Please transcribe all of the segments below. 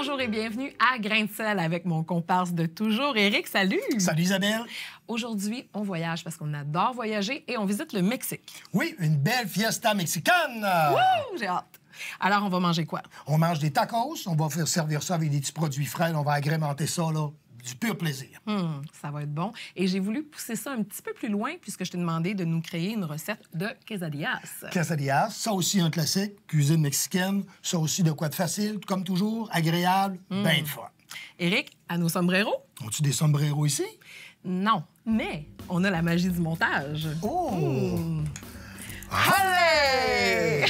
Bonjour et bienvenue à Grain de sel avec mon comparse de toujours, Éric. Salut! Salut Isabelle! Aujourd'hui, on voyage parce qu'on adore voyager et on visite le Mexique. Oui, une belle fiesta mexicaine! Wouh! J'ai hâte! Alors, on va manger quoi? On mange des tacos, on va faire servir ça avec des petits produits frais, on va agrémenter ça, là, du pur plaisir. Ça va être bon. Et j'ai voulu pousser ça un petit peu plus loin puisque je t'ai demandé de nous créer une recette de quesadillas. Quesadillas, ça aussi un classique, cuisine mexicaine, ça aussi de quoi de facile, comme toujours, agréable, bien de fun. Éric, à nos sombreros? Ont-tu des sombreros ici? Non, mais on a la magie du montage. Oh! Allez!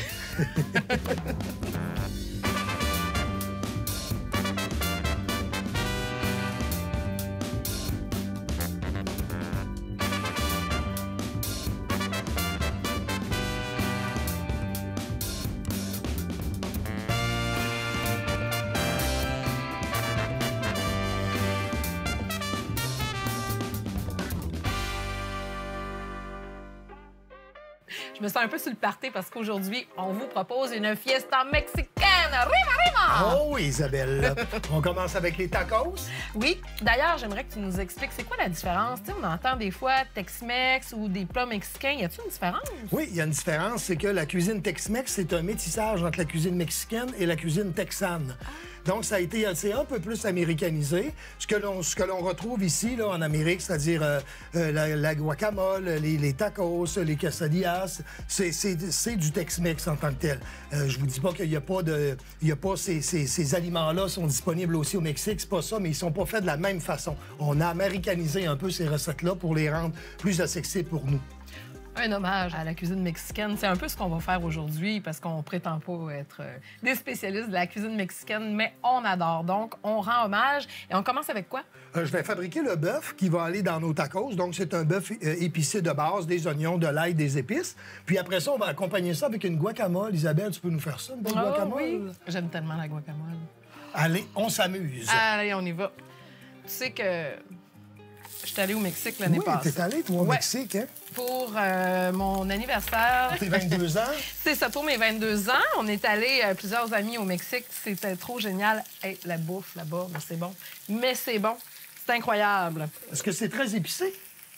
Je me sens un peu sur le party parce qu'aujourd'hui, on vous propose une fiesta mexicaine. Rima, rima! Oh, Isabelle! On commence avec les tacos. Oui. D'ailleurs, j'aimerais que tu nous expliques c'est quoi la différence. Tu sais, on entend des fois Tex-Mex ou des plats mexicains. Y a-t-il une différence? Oui, il y a une différence, c'est que la cuisine Tex-Mex, c'est un métissage entre la cuisine mexicaine et la cuisine texane. Donc, ça a été un peu plus américanisé. Ce que l'on retrouve ici, là, en Amérique, c'est-à-dire la guacamole, les tacos, les quesadillas, c'est du Tex-Mex en tant que tel. Je vous dis pas qu'il y a pas ces aliments-là sont disponibles aussi au Mexique, c'est pas ça, mais ils sont pas faits de la même façon. On a américanisé un peu ces recettes-là pour les rendre plus accessibles pour nous. Un hommage à la cuisine mexicaine. C'est un peu ce qu'on va faire aujourd'hui parce qu'on prétend pas être des spécialistes de la cuisine mexicaine, mais on adore. Donc, on rend hommage. Et on commence avec quoi? Je vais fabriquer le bœuf qui va aller dans nos tacos. Donc, c'est un bœuf épicé de base, des oignons, de l'ail, des épices. Puis après ça, on va accompagner ça avec une guacamole. Isabelle, tu peux nous faire ça, une bonne guacamole? Oui. J'aime tellement la guacamole. Allez, on s'amuse. Allez, on y va. Tu sais que je suis allée au Mexique l'année passée. Oui, t'es allée, toi, au Mexique, hein? Pour mon anniversaire. Tes 22 ans? C'est ça, pour mes 22 ans. On est allés, plusieurs amis au Mexique. C'était trop génial. Hey, la bouffe là-bas, mais c'est bon. Mais c'est bon. C'est incroyable. Est-ce que c'est très épicé?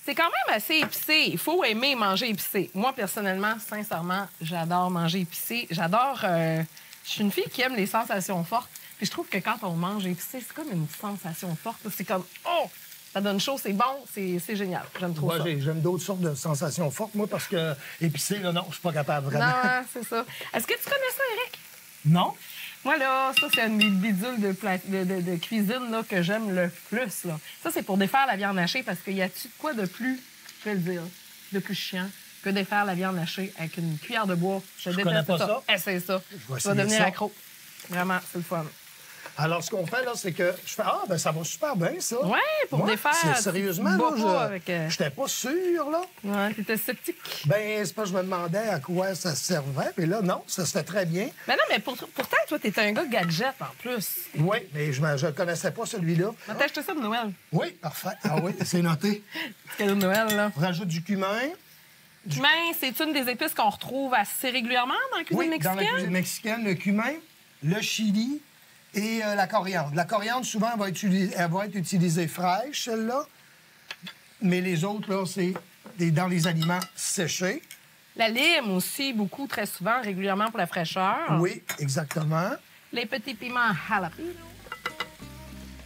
C'est quand même assez épicé. Il faut aimer manger épicé. Moi, personnellement, sincèrement, j'adore manger épicé. J'adore... je suis une fille qui aime les sensations fortes. Puis je trouve que quand on mange épicé, c'est comme une sensation forte. C'est comme... Oh! Ça donne chaud, c'est bon, c'est génial. J'aime trop ça. J'aime d'autres sortes de sensations fortes, moi, parce que épicé, là, non, je suis pas capable, vraiment. Non, c'est ça. Est-ce que tu connais ça, Éric? Non. Moi, là, ça, c'est une des bidules de cuisine là, que j'aime le plus. Là. Ça, c'est pour défaire la viande hachée parce qu'il y a-tu de quoi de plus, je vais le dire, de plus chiant que défaire la viande hachée avec une cuillère de bois? Je connais pas ça. Essaye ça. Tu vas devenir accro. Vraiment, c'est le fun. Alors, ce qu'on fait, là, c'est que je fais « Ah, ben ça va super bien, ça! » Oui, pour défaire. Sérieusement, là, j'étais pas sûr, là. Oui, t'étais sceptique. Ben c'est pas que je me demandais à quoi ça servait, mais là, non, ça se fait très bien. Ben non, mais pourtant, toi, t'es un gars gadget, en plus. Oui, mais je connaissais pas celui-là. T'as acheté ça de Noël? Oui, parfait. Ah oui, c'est noté. Cadeau de Noël, là. On rajoute du cumin. Cumin, c'est une des épices qu'on retrouve assez régulièrement dans la cuisine mexicaine? Dans la cuisine mexicaine, le cumin, le chili et la coriandre. La coriandre, souvent, elle va être utilisée fraîche, celle-là. Mais les autres, là, c'est dans les aliments séchés. La lime aussi, beaucoup, très souvent, régulièrement pour la fraîcheur. Oui, exactement. Les petits piments jalapeno.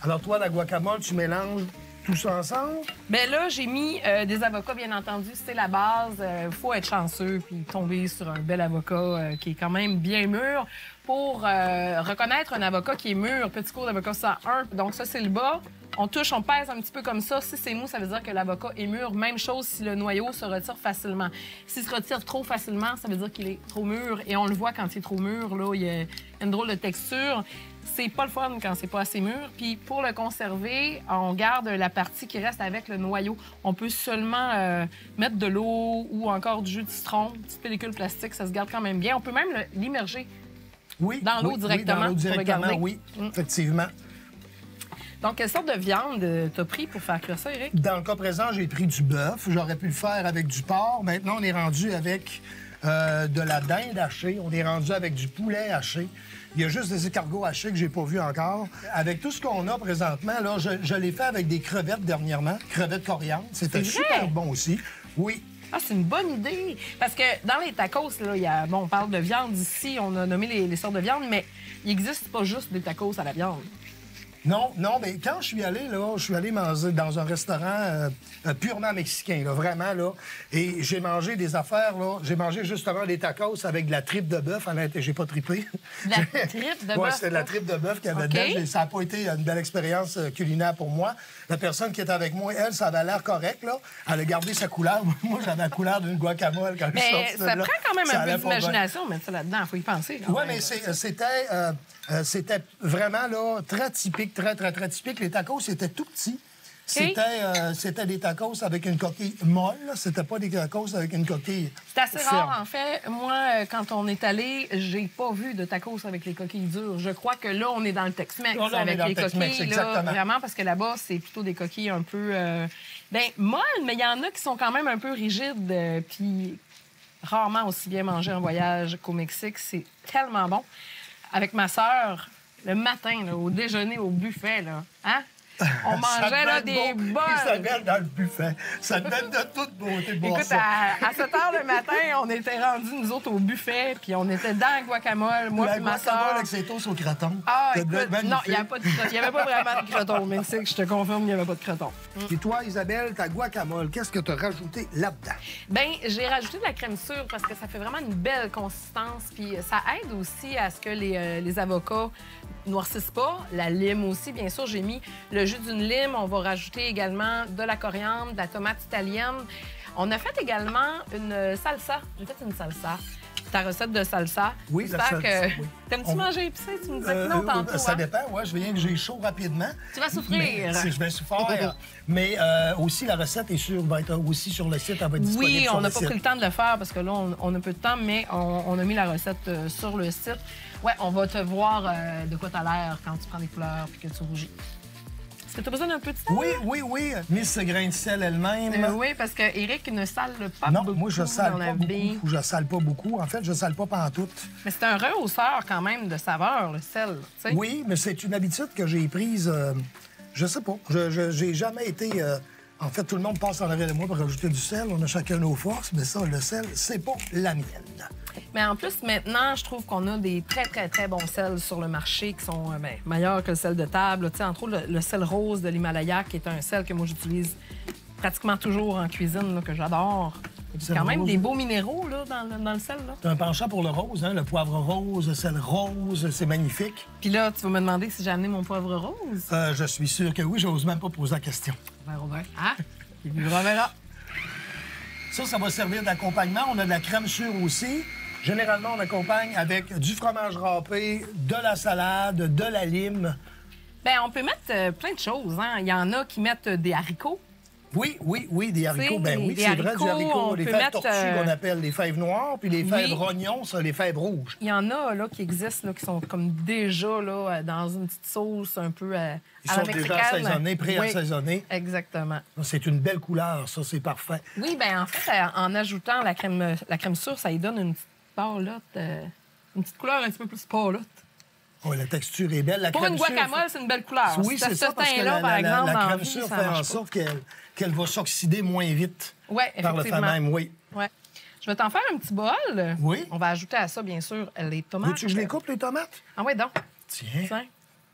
Alors, toi, la guacamole, tu mélanges tout ça ensemble? Bien là, j'ai mis des avocats, bien entendu. C'est la base. Il faut être chanceux puis tomber sur un bel avocat qui est quand même bien mûr. Pour reconnaître un avocat qui est mûr, petit cours d'avocat 101, donc ça, c'est le bas. On touche, on pèse un petit peu comme ça. Si c'est mou, ça veut dire que l'avocat est mûr. Même chose si le noyau se retire facilement. S'il se retire trop facilement, ça veut dire qu'il est trop mûr. Et on le voit quand il est trop mûr, là, il y a une drôle de texture. C'est pas le fun quand c'est pas assez mûr. Puis pour le conserver, on garde la partie qui reste avec le noyau. On peut seulement mettre de l'eau ou encore du jus de citron, une petite pellicule plastique, ça se garde quand même bien. On peut même l'immerger dans l'eau directement, dans l'eau pour le garder. Oui, effectivement. Donc, quelle sorte de viande t'as pris pour faire cuire ça, Éric? Dans le cas présent, j'ai pris du bœuf. J'aurais pu le faire avec du porc. Maintenant, on est rendu avec de la dinde hachée. On est rendu avec du poulet haché. Il y a juste des escargots hachés que j'ai pas vus encore. Avec tout ce qu'on a présentement, là, je l'ai fait avec des crevettes dernièrement, crevettes coriandre. C'était super bon aussi. Oui. Ah, c'est une bonne idée. Parce que dans les tacos, là, bon, on parle de viande ici, on a nommé les sortes de viande, mais il n'existe pas juste des tacos à la viande. Non, mais quand je suis allé manger dans un restaurant purement mexicain, là, vraiment, là, et j'ai mangé des affaires, là. J'ai mangé justement des tacos avec de la tripe de bœuf. J'ai pas trippé. De la tripe de bœuf? Oui, c'était de la tripe de bœuf qu'il y avait dedans. Ça n'a pas été une belle expérience culinaire pour moi. La personne qui était avec moi, elle, ça avait l'air correct, là. Elle a gardé sa couleur. Moi, j'avais la couleur d'une guacamole quand je suis sorti de là. Ça prend quand même un peu d'imagination, mais ça là-dedans, il faut y penser. Oui, mais c'était vraiment là, très typique, très typique. Les tacos, c'était tout petit. C'était des tacos avec une coquille molle. C'était pas des tacos avec une coquille C'est assez ferme. rare, en fait. Moi, quand on est allé, j'ai pas vu de tacos avec les coquilles dures. Je crois que là, on est dans le Tex-Mex avec les coquilles. Là, vraiment, parce que là-bas, c'est plutôt des coquilles un peu molles, mais il y en a qui sont quand même un peu rigides. Puis rarement aussi bien mangées en voyage qu'au Mexique. C'est tellement bon. Avec ma sœur, le matin, là, au déjeuner, au buffet, là, hein? On mangeait là, des bols. Ça vient dans le buffet. Ça donne de toute beauté. Écoute, à 7 h le matin, on était rendus, nous autres, au buffet, puis on était dans la guacamole, moi et ma sœur. La guacamole avec ses toasts au croton. Ah, écoute, non, il n'y avait pas vraiment de croton. Mais c'est que je te confirme, il n'y avait pas de croton. Et toi, Isabelle, ta guacamole, qu'est-ce que tu as rajouté là-dedans? Bien, j'ai rajouté de la crème sûre parce que ça fait vraiment une belle consistance, puis ça aide aussi à ce que les avocats noircissent pas. La lime aussi, bien sûr. J'ai mis le jus d'une lime. On va rajouter également de la coriandre, de la tomate italienne. On a fait également une salsa. J'ai fait une salsa. Ta recette de salsa. Oui, la salsa. Oui. T'aimes-tu manger épicé? Tu me disais que non tantôt. Ça dépend, oui. Je viens que j'ai chaud rapidement. Tu vas souffrir. Je vais souffrir. Mais aussi, la recette va être aussi sur le site. Elle va être disponible oui, sur on n'a le pas site. pris le temps de le faire parce que là, on a peu de temps, mais on a mis la recette sur le site. Ouais, on va te voir de quoi t'as l'air quand tu prends des couleurs puis que tu rougis. Est-ce que tu as besoin d'un peu de sel? Oui. Miss Grain de sel elle-même. Oui, parce qu'Éric ne sale pas non, beaucoup. Non, moi, je sale dans pas la vie. beaucoup. Je sale pas beaucoup. En fait, je sale pas pantoute. Mais c'est un rehausseur quand même de saveur, le sel. T'sais. Oui, mais c'est une habitude que j'ai prise, je sais pas. J'ai jamais été... En fait, tout le monde passe en arrière de moi pour rajouter du sel. On a chacun nos forces, mais ça, le sel, c'est pas la mienne. Mais en plus, maintenant, je trouve qu'on a des très bons sels sur le marché qui sont meilleurs que le sel de table. Tu sais, entre autres, le sel rose de l'Himalaya, qui est un sel que moi, j'utilise pratiquement toujours en cuisine, là, que j'adore. Il y a quand même des beaux minéraux là, dans le sel. Tu as un penchant pour le rose, hein? Le poivre rose, le sel rose, c'est magnifique. Puis là, tu vas me demander si j'ai amené mon poivre rose? Je suis sûr que oui, j'ose même pas poser la question. Robert. Ah, il vivra verra. Ça va servir d'accompagnement. On a de la crème sûre aussi. Généralement, on accompagne avec du fromage râpé, de la salade, de la lime. Bien, on peut mettre plein de choses. Hein? Il y en a qui mettent des haricots. Oui, des haricots. Ben oui, c'est vrai, du haricot. Les fèves tortues qu'on appelle les fèves noires, puis les fèves rognons, ça, les fèves rouges. Il y en a là, qui existent, là, qui sont comme déjà là, dans une petite sauce un peu Ils sont déjà assaisonnés, pré-assaisonnés. Oui, exactement. C'est une belle couleur, ça, c'est parfait. Oui, bien, en fait, en ajoutant la crème sûre, ça lui donne une petite pâlotte, une petite couleur un petit peu plus pâlotte. Oh, la texture est belle. Pour une guacamole, c'est une belle couleur. Oui, c'est ça, parce que la crème sûre fait en sorte qu'elle va s'oxyder moins vite par le fait même, oui. Ouais. Je vais t'en faire un petit bol. Oui. On va ajouter à ça, bien sûr, les tomates. Veux-tu que je les coupe, les tomates? Ah oui, donc. Tiens.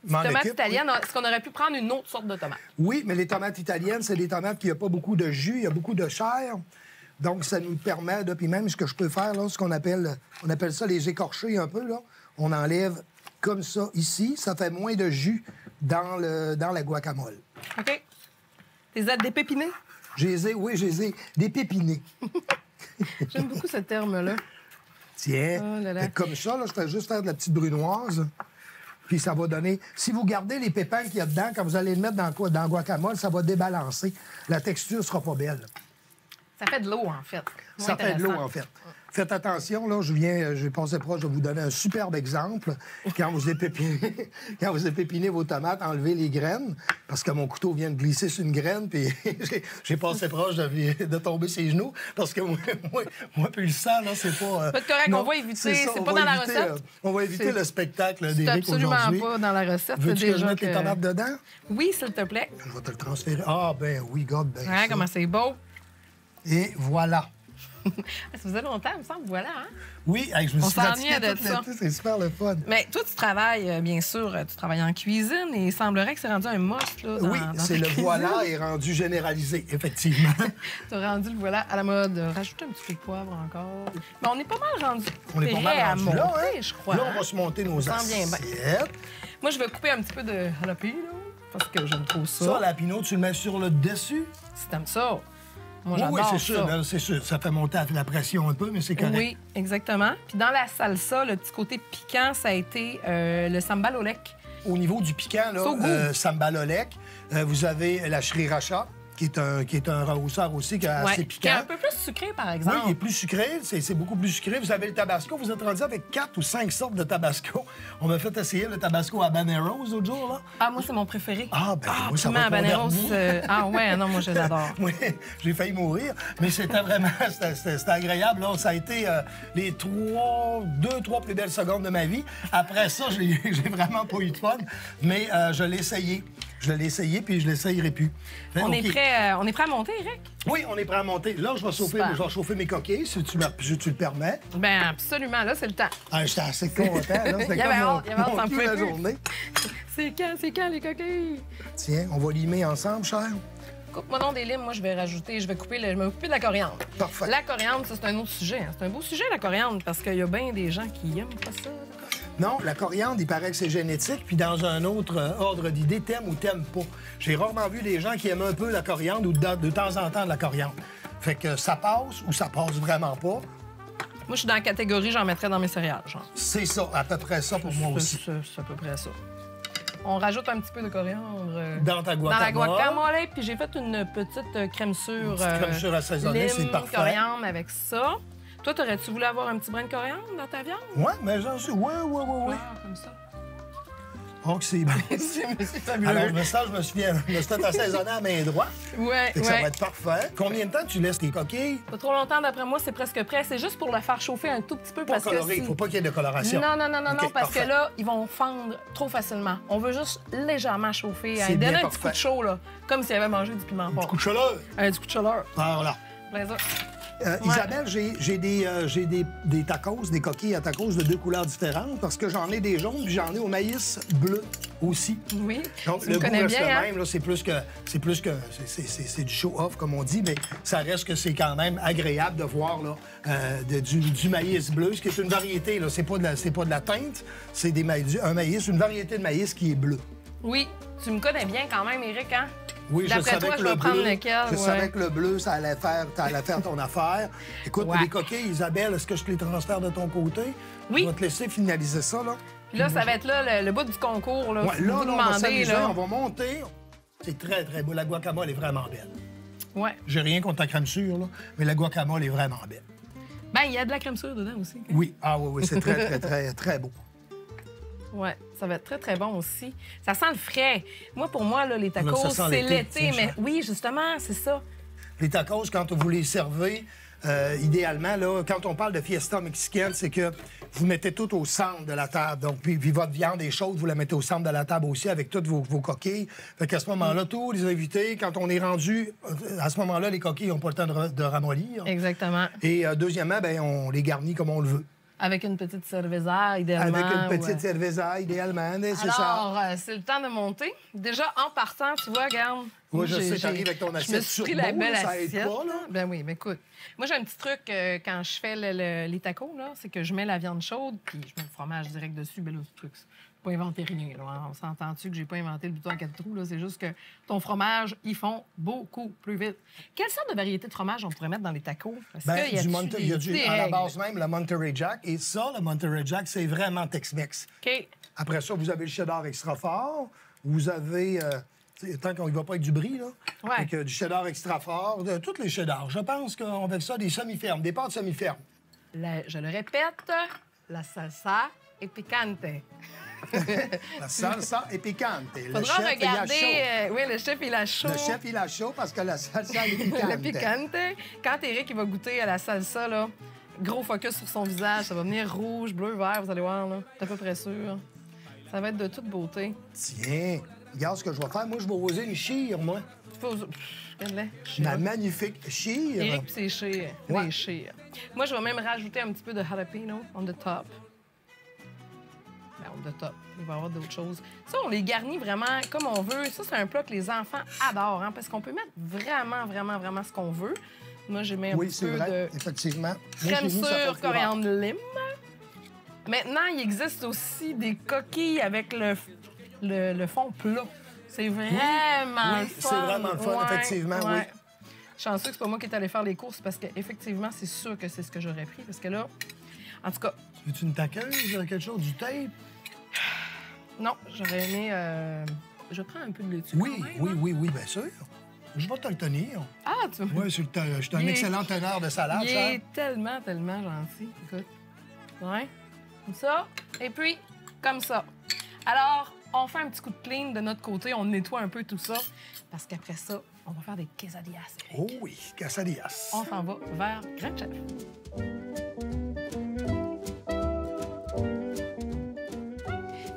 Tomates italiennes, est-ce qu'on aurait pu prendre une autre sorte de tomate? Oui, mais les tomates italiennes, c'est des tomates qui n'ont pas beaucoup de jus, il y a beaucoup de chair. Donc, ça nous permet, puis même ce que je peux faire, là, ce qu'on appelle, on appelle ça les écorcher un peu, là. On enlève comme ça ici, ça fait moins de jus dans la guacamole. OK. T'es dépépinés? Oui, j'ai dépépinés. J'aime beaucoup ce terme-là. Tiens, Oh comme ça, là, je fais juste faire de la petite brunoise. Puis ça va donner... Si vous gardez les pépins qu'il y a dedans, quand vous allez le mettre dans le guacamole, ça va débalancer. La texture sera pas belle. Ça fait de l'eau, en fait. Ça fait de l'eau, en fait. Faites attention, là, je vais passer proche de vous donner un superbe exemple. Quand vous épinez vos tomates, enlevez les graines, parce que mon couteau vient de glisser sur une graine, puis j'ai passé proche de tomber ses genoux, parce que moi puis le sang, là, c'est pas... Pas de correct, non, on va éviter, ça, c'est on pas va dans la éviter, recette. on va éviter le spectacle d'Éric absolument aujourd'hui. pas dans la recette. Veux-tu que je déjà mette les tomates dedans? Oui, s'il te plaît. Je vais te le transférer. Ah, ben oui, garde bien Ouais, ça. comment c'est beau. Et voilà. Ça faisait longtemps, il me semble, voilà, hein? Oui, hey, je me On suis pratiqué s'ennuyait de toute ça. l'été, c'est super le fun. Mais toi, tu travailles, bien sûr, tu travailles en cuisine et il semblerait que c'est rendu un must, là, Oui, dans c'est ta le cuisine. voilà est rendu généralisé, effectivement. Tu as rendu le voilà à la mode. Rajoute un petit peu de poivre encore. Mais on est pas mal rendu On est pas mal prêt à rendu monter, là, hein? je crois. Là, on va se monter nos Ça sent bien assiettes. Moi, je vais couper un petit peu de jalapeno, parce que j'aime trop ça. Ça, la pinot, tu le mets sur le dessus? Si t'aimes ça. Moi, Oui, j'adore c'est ça. sûr, là, c'est sûr. Ça fait monter la pression un peu, mais c'est correct. Oui, exactement. Puis dans la salsa, le petit côté piquant, ça a été le sambal olek. Au niveau du piquant, là, So good. sambal olek, vous avez la sriracha, qui est un rehausseur aussi, qui est assez Ouais, qui est piquant. un peu plus sucré, par Oui, exemple. il est plus sucré, c'est beaucoup plus sucré. Vous avez le tabasco, vous êtes rendu avec 4 ou 5 sortes de tabasco. On m'a fait essayer le tabasco habanero l'autre jour, là. Ah, moi, c'est mon préféré. Ah, ben, moi, ça piment va être mon habaneros, dernier. Ah ouais, non, moi, je l'adore. Oui, j'ai failli mourir, mais c'était vraiment c'était agréable. Là. Ça a été les 2-3 plus belles secondes de ma vie. Après ça, j'ai vraiment pas eu de fun, mais je l'ai essayé. Je l'ai essayé, puis je l'essayerai plus. On OK. est prêt à monter, Eric? Oui, on est prêt à monter. Là, je vais Super. chauffer mes coquilles, si tu le permets. Ben absolument, là, c'est le temps. Ah, j'étais assez content. Là. C'était Il y avait comme hâte, il y avait hâte, mon ça me cul pouvait de la plus. journée. C'est quand, les coquilles? Tiens, on va limer ensemble, cher. Coupe-moi donc des limes, moi, je vais couper je vais m'occuper de la coriandre. Parfait. La coriandre, ça, c'est un autre sujet. Hein. C'est un beau sujet, la coriandre, parce qu'il y a bien des gens qui aiment pas ça. la coriandre. Non, la coriandre, il paraît que c'est génétique, puis dans un autre ordre d'idée, t'aimes ou t'aimes pas. J'ai rarement vu des gens qui aiment un peu la coriandre ou de temps en temps de la coriandre. Fait que ça passe ou ça passe vraiment pas. Moi, je suis dans la catégorie, j'en mettrais dans mes céréales, genre. C'est ça, à peu près ça pour moi aussi. C'est à peu près ça. On rajoute un petit peu de coriandre Dans ta dans la guacamole. guacamole, puis j'ai fait une petite crème sûre. Petite crème sûre assaisonnée, c'est lime, parfait. coriandre avec ça. Toi, t'aurais-tu voulu avoir un petit brin de coriandre dans ta viande? Ouais, mais j'en suis. Ouais. Ah, comme ça. Oh, que c'est bon. c'est fabuleux. Alors, je me suis fait assaisonner à main droite. Ouais, Fait que ça va ouais. être parfait. Combien de temps tu laisses tes coquilles? Pas trop longtemps, d'après moi, c'est presque prêt. C'est juste pour le faire chauffer un tout petit peu. Pas parce coloré, que il faut pas qu'il y ait de coloration. Non, OK, parce parfait. que là, ils vont fendre trop facilement. On veut juste légèrement chauffer. C'est Donner bien un petit coup parfait. de chaud, là. Comme s'il avait mangé du piment Un petit fort. coup de chaleur. Un petit coup de chaleur. Voilà. Plaisir. Isabelle, j'ai des tacos, des coquilles à tacos de 2 couleurs différentes parce que j'en ai des jaunes puis j'en ai au maïs bleu aussi. Oui. Donc, Tu le me goût connais reste bien, le hein? même. Là, c'est du show-off, comme on dit, mais ça reste que c'est quand même agréable de voir là, du maïs bleu, ce qui est une variété. Là, c'est pas de la teinte, c'est une variété de maïs qui est bleu. Oui. Tu me connais bien quand même, Éric, hein? Oui, je D'après savais toi, que je le vais prendre bleu, lequel, je ouais. savais que le bleu, ça allait faire ton affaire. Écoute, Ouais. les coquilles, Isabelle, est-ce que je te les transfère de ton côté? Oui. Je vais te laisser finaliser ça, là. Puis là, ça va être là le bout du concours, là. Ouais, Si là, vous on va demandez, s'amuser, là. on va monter. C'est très, très beau. La guacamole est vraiment belle. Ouais. J'ai rien contre ta crème sûre, là, mais la guacamole est vraiment belle. Ben, il y a de la crème sûre dedans aussi. Oui, oui, c'est très, très, très, très beau. Ouais, ça va être très, très bon aussi. Ça sent le frais. Moi, pour moi, là, les ça tacos, sent c'est l'été, l'été. c'est Mais ça. oui, justement, c'est ça. Les tacos, quand vous les servez, idéalement, là, quand on parle de fiesta mexicaine, c'est que vous mettez tout au centre de la table. Donc, puis votre viande est chaude, vous la mettez au centre de la table aussi avec toutes vos coquilles. Fait qu'à ce moment-là, tous les invités, quand on est rendu, à ce moment-là, les coquilles n'ont pas le temps de ramollir. Exactement. Et deuxièmement, ben, on les garnit comme on le veut. Avec une petite cerveza, idéalement. Avec une petite ouais. cerveza, idéalement, c'est ça. Alors, c'est le temps de monter. Déjà, en partant, tu vois, regarde. Oui, je j'ai- sais, t'arrives avec ton Je me assiette suis pris turbo, la belle là, ça aide assiette. pas, là. Ben oui, mais écoute. Moi, j'ai un petit truc quand je fais les tacos, là, c'est que je mets la viande chaude, puis je mets le fromage direct dessus. Ben là, ce truc, j'ai pas inventé rien, là. On s'entend-tu que j'ai pas inventé le bouton à 4 trous, là? C'est juste que ton fromage, ils font beaucoup plus vite. Quelle sorte de variété de fromage on pourrait mettre dans les tacos? Parce Ben, que il y a des à la règles? base même, le Monterey Jack. Et ça, le Monterey Jack, c'est vraiment Tex-Mex. OK. Après ça, vous avez le cheddar extra fort. Vous avez, tant qu'on ne va pas avec du brie, là. Ouais. Fait que du cheddar extra fort, tous les cheddars. Je pense qu'on fait ça des semi-fermes, des pâtes semi-fermes. je le répète, la salsa est picante. La salsa est piquante. Faudra regarder. Oui, le chef, il a chaud. Le chef, il a chaud parce que la salsa est piquante. Le picante. Quand Éric il va goûter à la salsa, là, gros focus sur son visage. Ça va venir rouge, bleu, vert, vous allez voir. Là. C'est à peu près sûr. Ça va être de toute beauté. Tiens, regarde ce que je vais faire. Moi, je vais oser une chire, moi. Regarde-la. Ma magnifique chire. Éric, c'est chire. Ouais. Les chires. Moi, je vais même rajouter un petit peu de jalapeno on the top. On the top. Il va y avoir d'autres choses. Ça, on les garnit vraiment comme on veut. Ça, c'est un plat que les enfants adorent, hein, parce qu'on peut mettre vraiment, vraiment, vraiment ce qu'on veut. Moi, j'ai mis un petit peu de effectivement. crème sûre, coriandre lime. Maintenant, il existe aussi des coquilles avec le fond plat. C'est vraiment le fun. C'est vraiment le fun, effectivement, oui. Chanceux que c'est pas moi qui est allé faire les courses parce qu'effectivement, c'est sûr que c'est ce que j'aurais pris. Parce que là, en tout cas... Veux-tu une taqueuse, quelque chose, du tape? Non, j'aurais aimé... Je prends un peu de laitue. Oui, quand même, oui, hein? oui, oui, bien sûr. Je vais te le tenir. Ah, tu Oui, je suis un excellent teneur de salade, Il cher. est tellement, tellement gentil. Écoute. Ouais. Comme ça. Et puis, comme ça. Alors, on fait un petit coup de clean de notre côté. On nettoie un peu tout ça. Parce qu'après ça, on va faire des quesadillas. Eric. Oh oui, quesadillas. On s'en va vers Grand Chef.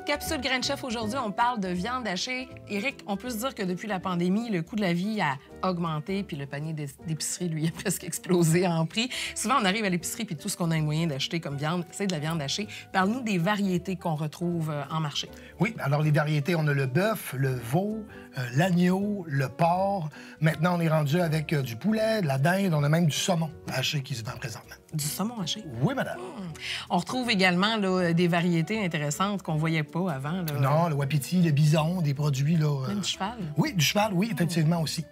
Capsule Grand Chef, aujourd'hui, on parle de viande hachée. Éric, on peut se dire que depuis la pandémie, le coût de la vie a augmenté, puis le panier d'épicerie, lui, a presque explosé en prix. Souvent, on arrive à l'épicerie, puis tout ce qu'on a les moyens d'acheter comme viande, c'est de la viande hachée. Parle-nous des variétés qu'on retrouve en marché. Oui, alors les variétés, on a le bœuf, le veau, l'agneau, le porc. Maintenant, on est rendu avec du poulet, de la dinde, on a même du saumon haché qui se vend présentement. Du saumon haché? Oui, madame. On retrouve également là, des variétés intéressantes qu'on voyait pas avant. Là. Non, le wapiti, le bison, des produits... là. Même du cheval? Oui, du cheval, oui, effectivement aussi.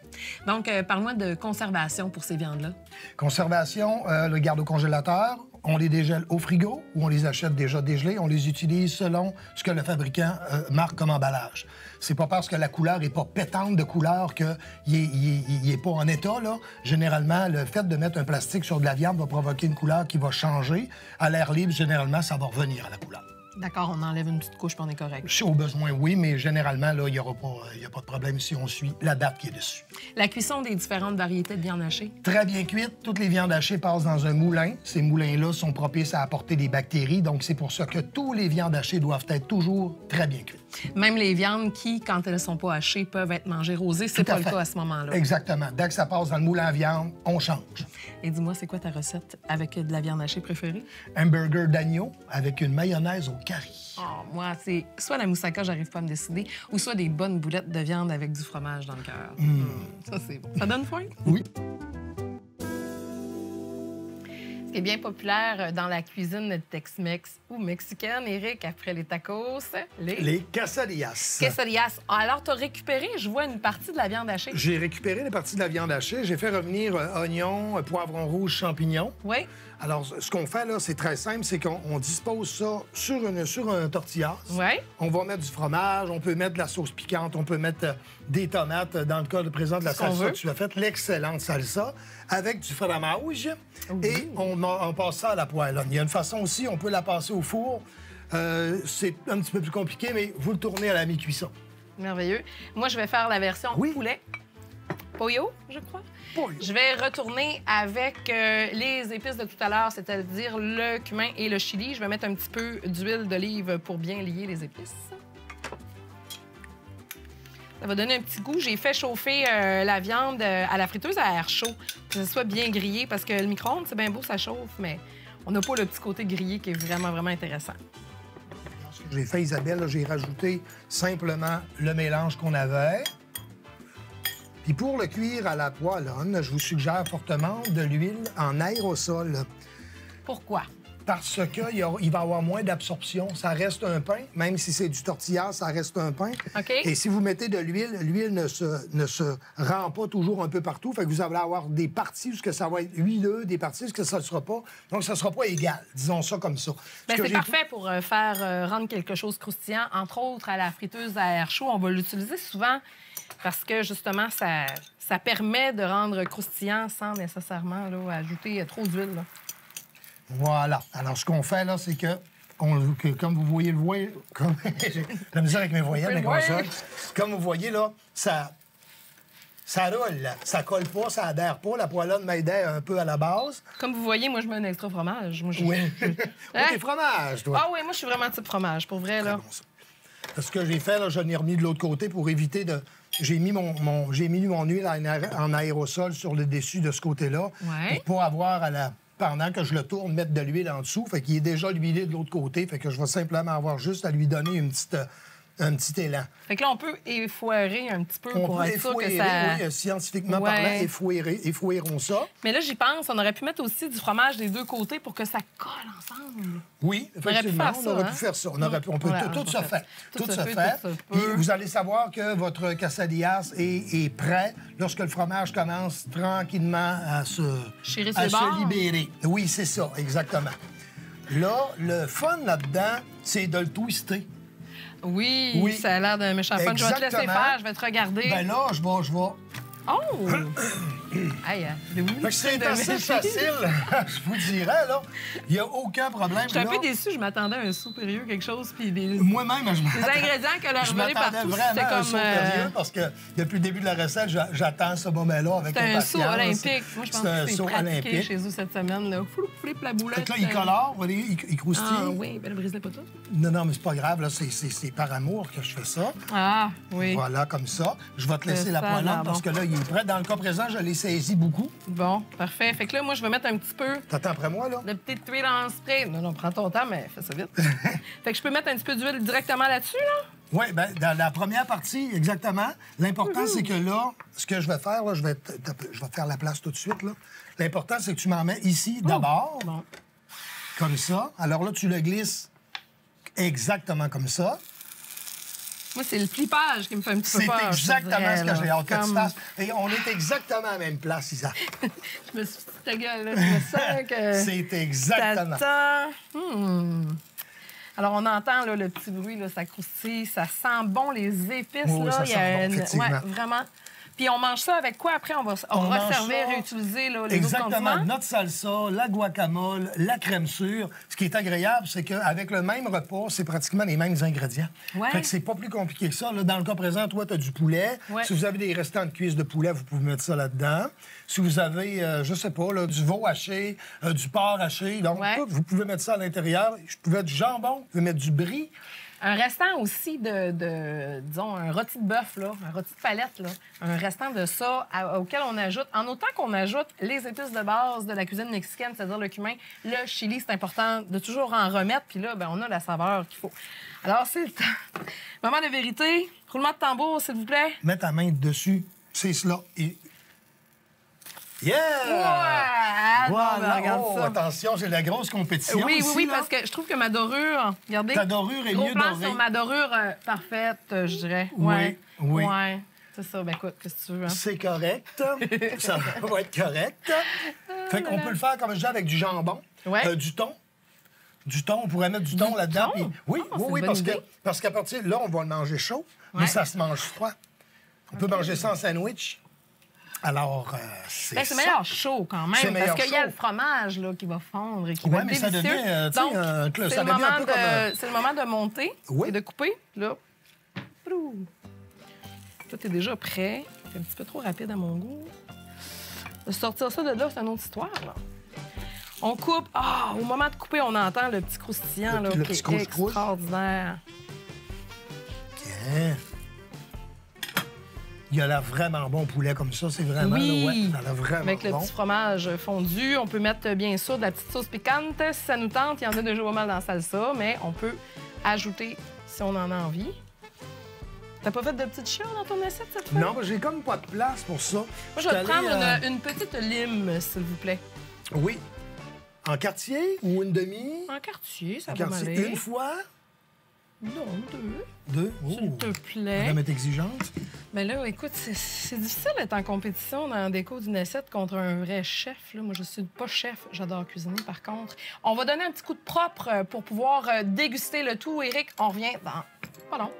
Donc, parle-moi de conservation pour ces viandes-là. Conservation, le garde au congélateur. On les dégèle au frigo ou on les achète déjà dégelés. On les utilise selon ce que le fabricant marque comme emballage. C'est pas parce que la couleur est pas pétante de couleur qu'il est pas en état, là. Généralement, le fait de mettre un plastique sur de la viande va provoquer une couleur qui va changer. À l'air libre, généralement, ça va revenir à la couleur. D'accord, on enlève une petite couche puis on est correct. Si au besoin, oui, mais généralement, là, il n'y a pas de problème si on suit la date qui est dessus. La cuisson des différentes variétés de viande hachée? Très bien cuite. Toutes les viandes hachées passent dans un moulin. Ces moulins-là sont propices à apporter des bactéries, donc c'est pour ça que tous les viandes hachées doivent être toujours très bien cuites. Même les viandes qui, quand elles ne sont pas hachées, peuvent être mangées rosées, c'est pas le cas à ce moment-là. Exactement. Dès que ça passe dans le moulin à viande, on change. Et dis-moi, c'est quoi ta recette avec de la viande hachée préférée? Un burger d'agneau avec une mayonnaise au curry. Oh, moi, c'est soit la moussaka, j'arrive pas à me décider, ou soit des bonnes boulettes de viande avec du fromage dans le cœur. Ça, c'est bon. Ça donne faim? Oui. Ce qui est bien populaire dans la cuisine Tex-Mex ou mexicaine, Éric, après les tacos, Les quesadillas. quesadillas. Alors, tu as récupéré, je vois, une partie de la viande hachée. J'ai récupéré les parties de la viande hachée. J'ai fait revenir oignons, poivrons rouges, champignons. Oui. Alors, ce qu'on fait, là, c'est très simple, c'est qu'on dispose ça sur un tortillas. Oui. On va mettre du fromage, on peut mettre de la sauce piquante, on peut mettre des tomates, dans le cas de présent de la salsa que tu as faite, l'excellente salsa, avec du fromage. Et on passe ça à la poêlonne. Il y a une façon aussi, on peut la passer au four. C'est un petit peu plus compliqué, mais vous le tournez à la mi-cuisson. Merveilleux. Moi, je vais faire la version poulet. Pollo, je crois. Pollo. Je vais retourner avec les épices de tout à l'heure, c'est-à-dire le cumin et le chili. Je vais mettre un petit peu d'huile d'olive pour bien lier les épices. Ça va donner un petit goût. J'ai fait chauffer la viande à la friteuse à air chaud, que ce soit bien grillé, parce que le micro-ondes, c'est bien beau, ça chauffe, mais on n'a pas le petit côté grillé qui est vraiment, vraiment intéressant. J'ai fait, Isabelle, là, j'ai rajouté simplement le mélange qu'on avait. Puis pour le cuire à la poêlonne, je vous suggère fortement de l'huile en aérosol. Pourquoi? Parce qu'il va avoir moins d'absorption. Ça reste un pain. Même si c'est du tortilla, ça reste un pain. OK. Et si vous mettez de l'huile, l'huile ne se rend pas toujours un peu partout. Fait que vous allez avoir des parties où ça va être huileux, des parties où ça ne sera pas. Donc, ça ne sera pas égal. Disons ça comme ça. Bien, c'est parfait pour faire rendre quelque chose croustillant. Entre autres, à la friteuse à air chaud, on va l'utiliser souvent parce que, justement, ça permet de rendre croustillant sans nécessairement là, ajouter trop d'huile. Voilà. Alors, ce qu'on fait, là, c'est que, comme vous voyez le voile, comme j'ai la misère avec mes voyelles, mes consoles. Comme vous voyez, là, ça roule, là. Ça colle pas, ça adhère pas. La poêlonne m'aidait un peu à la base. Comme vous voyez, moi, je mets un extra fromage. Moi, Oui. Oui, t'es fromage, toi. Ah oui, moi, je suis vraiment type fromage, pour vrai, là. Bon, ce que j'ai fait, là, je l'ai remis de l'autre côté pour éviter de... J'ai mis mon huile en aérosol sur le dessus de ce côté-là Ouais. pour pas avoir pendant que je le tourne, mettre de l'huile en dessous. Fait qu'il est déjà huilé de l'autre côté. Fait que je vais simplement avoir juste à lui donner un petit élan. Fait que là, on peut effoirer un petit peu On pour peut être sûr que effouérer, ça... oui, scientifiquement Ouais. parlant, effouérons ça. Mais là, j'y pense, on aurait pu mettre aussi du fromage des deux côtés pour que ça colle ensemble. Oui, On aurait pu effectivement, faire ça, on aurait hein? pu faire ça. On peut Voilà, tout se fait. Tout Tout se se fait, fait. tout se Puis peut. vous allez savoir que votre quesadillas est prêt lorsque le fromage commence tranquillement à Chérir à ses bords. se libérer. Oui, c'est ça, exactement. Là, le fun là-dedans, c'est de le twister. Oui, Oui. ça a l'air d'un méchant fun. Je vais te laisser Exactement. faire, je vais te regarder. Ben là, je vais... Oh! Hey, je vais Fait que c'est assez facile, je vous dirais, là. Il n'y a aucun problème. Je suis un là. peu déçue, je m'attendais à un saut périlleux, quelque chose, puis des Moi-même, je les m'attendais... ingrédients qu'elle a Je revenus m'attendais partout, vraiment c'était à un comme... saut sérieux parce que depuis le début de la recette, j'attends ce moment-là avec C'était un impatience. saut olympique. Moi, je pense C'est un que c'est saut pratiqué olympique. chez vous cette semaine. Là. Flip la boulette. Fait que là, il colore, vous voyez, il croustille. Ah oui, ben le brise-les pas tout. Non, mais c'est pas grave, là, c'est par amour que je fais ça. Ah, oui. Voilà, comme ça. Je vais te laisser C'est la ça, poêlonne là, parce bon. que là, il est prêt. Dans le cas présent, je l'ai saisi beaucoup. Bon, parfait. Fait que là, moi, je vais mettre un petit peu T'attends après moi, là? de petite huile en spray. Non, prends ton temps, mais fais ça vite. Fait que je peux mettre un petit peu d'huile directement là-dessus, là? Oui, bien, dans la première partie, exactement. L'important, c'est que là, ce que je vais faire, là, je vais faire la place tout de suite, là. L'important, c'est que tu m'en mets ici, d'abord, Bon. comme ça. Alors là, tu le glisses exactement comme ça. Moi, c'est le flipage qui me fait un petit peu C'est peur. je te exactement dirais, ce que là. j'ai hâte que tu Comme- fasses. Et on est exactement à la même place, Isaac. Je me suis dit, ta gueule, là, je me sens que... C'est exactement. T'attends. Alors, on entend là, le petit bruit, là, ça croustille, ça sent bon, les épices. Oui, là, ça il y sent a bon, effectivement. Ouais, vraiment. Puis on mange ça avec quoi après? On va mange resservir, ça- réutiliser là, les autres Exactement. condiments? Notre salsa, la guacamole, la crème sûre. Ce qui est agréable, c'est qu'avec le même repas, c'est pratiquement les mêmes ingrédients. Ouais. Fait que c'est pas plus compliqué que ça. Là, dans le cas présent, toi, tu as du poulet. Ouais. Si vous avez des restants de cuisses de poulet, vous pouvez mettre ça là-dedans. Si vous avez, je sais pas, là, du veau haché, du porc haché, donc Ouais. tout, vous pouvez mettre ça à l'intérieur. Je pouvais mettre du jambon, vous pouvez mettre du brie. Un restant aussi disons, un rôti de bœuf, là, un rôti de palette, là, un restant de ça auquel on ajoute, en autant qu'on ajoute les épices de base de la cuisine mexicaine, c'est-à-dire le cumin, le chili, c'est important de toujours en remettre, puis là, ben, on a la saveur qu'il faut. Alors, c'est le temps. Moment de vérité, roulement de tambour, s'il vous plaît. Mets ta main dessus, c'est cela. Et... Yeah! Ouais! Voilà. Regarde Oh, ça. attention, j'ai la grosse compétition Oui, ici, oui, oui, là. parce que je trouve que ma dorure, regardez. Ta dorure est gros mieux plan dorée. sur ma dorure parfaite, je dirais. Oui, Ouais. oui. Ouais. C'est ça, ben écoute, qu'est-ce que tu veux, hein? C'est correct. Ça va être correct. Fait qu'on peut le faire, comme je dis, avec du jambon, Ouais. du thon. Du thon, on pourrait mettre du thon là-dedans. thon? puis- Oui, Ah, c'est oui, une parce bonne que, idée. parce qu'à partir de là, on va le manger chaud, mais Ouais. ça se mange froid. On peut manger ça en sandwich. Alors, c'est Ben, c'est meilleur chaud quand C'est même, meilleur parce qu'il y a chaud. le fromage là, qui va fondre et qui Ouais, va être mais ça délicieux. devient, tu sais, Donc, ça c'est le, devient un moment peu comme un- c'est le moment de monter Oui. et de couper. Là. Prou. Tout est déjà prêt. C'est un petit peu trop rapide à mon goût. De sortir ça de là, c'est une autre histoire. Là. On coupe. Ah, au moment de couper, on entend le petit croustillant Le là, petit qui est croustillant. extraordinaire. Tiens. Il a l'air vraiment bon poulet comme ça. C'est vraiment, Oui, là, ouais, ça a l'air vraiment avec le bon. petit fromage fondu. On peut mettre, bien sûr, de la petite sauce piquante. Si ça nous tente, il y en a déjà pas mal dans la salsa, mais on peut ajouter si on en a envie. T'as pas fait de petites chiens dans ton assiette cette fois? Non, j'ai comme pas de place pour ça. Moi, je vais te prendre allé, une petite lime, s'il vous plaît. Oui. En quartier ou une demi? En quartier, ça En va quartier. m'aller. Une fois? Non, deux. Deux? S'il Oh. te plaît. Madame est exigeante. Mais là, écoute, c'est difficile d'être en compétition dans la déco d'une assiette contre un vrai chef. Là. Moi, je suis pas chef. J'adore cuisiner, par contre. On va donner un petit coup de propre pour pouvoir déguster le tout. Éric, on revient dans... Pas long.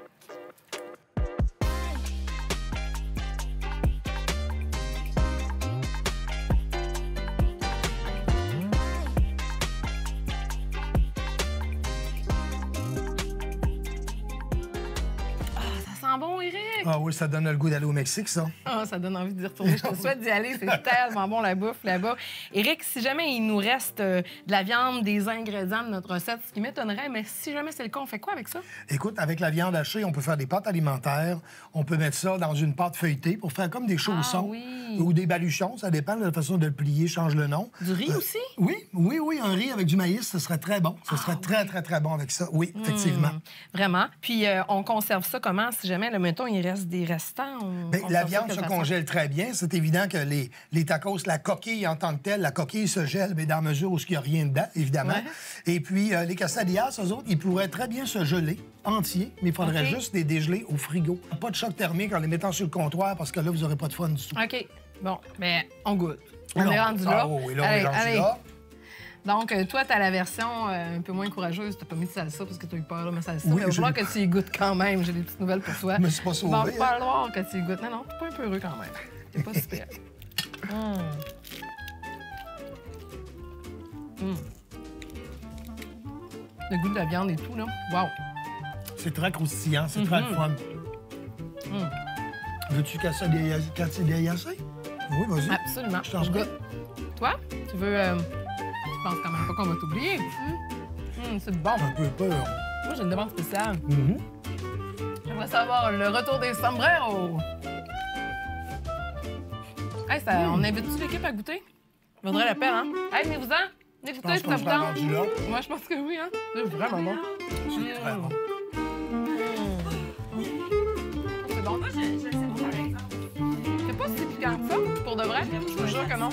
Ah oui, ça donne le goût d'aller au Mexique, ça. Ah, ça donne envie d'y retourner. Je te souhaite d'y aller. C'est tellement bon, la bouffe là-bas. Éric, si jamais il nous reste de la viande, des ingrédients de notre recette, ce qui m'étonnerait, mais si jamais c'est le cas, on fait quoi avec ça? Écoute, avec la viande hachée, on peut faire des pâtes alimentaires. On peut mettre ça dans une pâte feuilletée pour faire comme des chaussons. Oui. Ou des baluchons. Ça dépend de la façon de le plier, change le nom. Du riz aussi? Oui. Un riz avec du maïs, ce serait très bon. Ce serait très bon avec ça. Oui, effectivement. Vraiment. Puis, on conserve ça comment? Si jamais, le mettons, il reste des restants? Bien, la viande se congèle très bien. C'est évident que les tacos, la coquille en tant que telle, la coquille se gèle, mais dans la mesure où il n'y a rien dedans, évidemment. Ouais. Et puis, les quesadillas, eux autres, ils pourraient très bien se geler entiers, mais il faudrait juste les dégeler au frigo. Pas de choc thermique en les mettant sur le comptoir, parce que là, vous n'aurez pas de fun du tout. OK. Bon, mais on goûte. On est rendu là. Oui, là, on est rendu là. Donc, toi, t'as la version un peu moins courageuse. T'as pas mis de salsa parce que t'as eu peur de ma salsa. Oui, mais il va falloir que tu y goûtes quand même. J'ai des petites nouvelles pour toi. Mais c'est pas sauvé. Bon, il va falloir que tu y goûtes. Non, t'es pas un peu heureux quand même. T'es pas super. Le goût de la viande et tout, là. Wow! C'est très croustillant, c'est très fun. Veux-tu casser des yassés? Oui, vas-y. Absolument. Je t'en prie. Toi, tu veux... Je pense quand même pas qu'on va t'oublier. C'est bon. Un peu peur. Moi, j'ai une demande spéciale. J'aimerais savoir le retour des sombreros. Hey, on invite-tu l'équipe à goûter? Ça vaudrait la peine, hein? Hey, venez-vous-en! Venez goûter, ça vous tente? Moi, je pense que oui, hein? C'est vraiment bon. C'est très bon. C'est bon. Moi, je le sais pas, par exemple. C'est pas si piquant que ça, pour de vrai. Je vous jure que non.